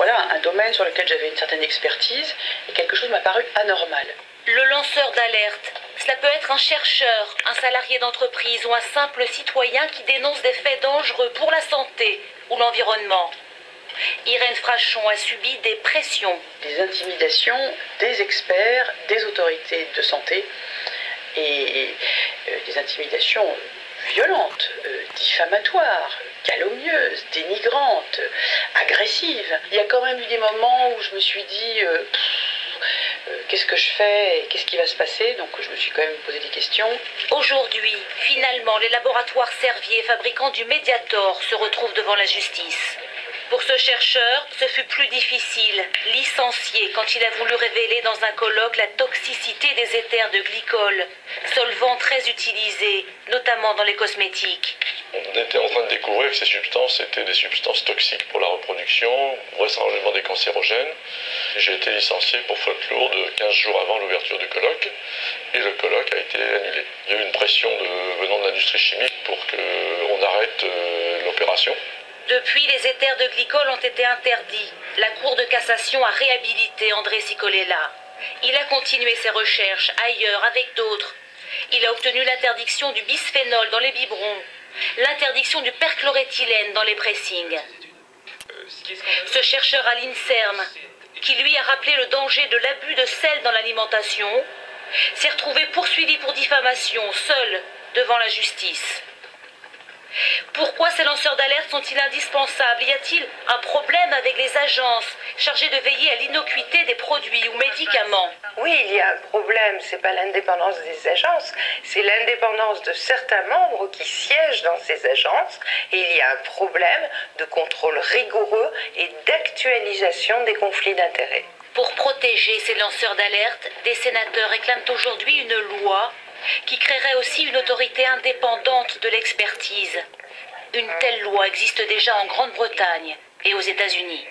voilà, un domaine sur lequel j'avais une certaine expertise et quelque chose m'a paru anormal. Le lanceur d'alerte, cela peut être un chercheur, un salarié d'entreprise ou un simple citoyen qui dénonce des faits dangereux pour la santé ou l'environnement. Irène Frachon a subi des pressions. Des intimidations des experts, des autorités de santé et des intimidations violentes, diffamatoires, calomnieuses, dénigrantes, agressives. Il y a quand même eu des moments où je me suis dit qu'est-ce que je fais et qu'est-ce qui va se passer, donc je me suis quand même posé des questions. Aujourd'hui, finalement, les laboratoires Servier, fabricants du Mediator, se retrouvent devant la justice. Pour ce chercheur, ce fut plus difficile, licencié quand il a voulu révéler dans un colloque la toxicité des éthers de glycol, solvant très utilisé, notamment dans les cosmétiques. On était en train de découvrir que ces substances étaient des substances toxiques pour la reproduction, vraisemblablement des cancérogènes. J'ai été licencié pour faute lourde 15 jours avant l'ouverture du colloque et le colloque a été annulé. Il y a eu une pression venant de l'industrie chimique pour qu'on arrête l'opération. Depuis, les éthers de glycol ont été interdits. La Cour de cassation a réhabilité André Cicolella. Il a continué ses recherches ailleurs avec d'autres. Il a obtenu l'interdiction du bisphénol dans les biberons, l'interdiction du perchloréthylène dans les pressings. Ce chercheur à l'INSERM, qui lui a rappelé le danger de l'abus de sel dans l'alimentation, s'est retrouvé poursuivi pour diffamation, seul, devant la justice. Pourquoi ces lanceurs d'alerte sont-ils indispensables? Y a-t-il un problème avec les agences chargées de veiller à l'innocuité des produits ou médicaments? Oui, il y a un problème. C'est pas l'indépendance des agences, c'est l'indépendance de certains membres qui siègent dans ces agences. Et il y a un problème de contrôle rigoureux et d'actualisation des conflits d'intérêts. Pour protéger ces lanceurs d'alerte, des sénateurs réclament aujourd'hui une loi qui créerait aussi une autorité indépendante de l'expertise. Une telle loi existe déjà en Grande-Bretagne et aux États-Unis.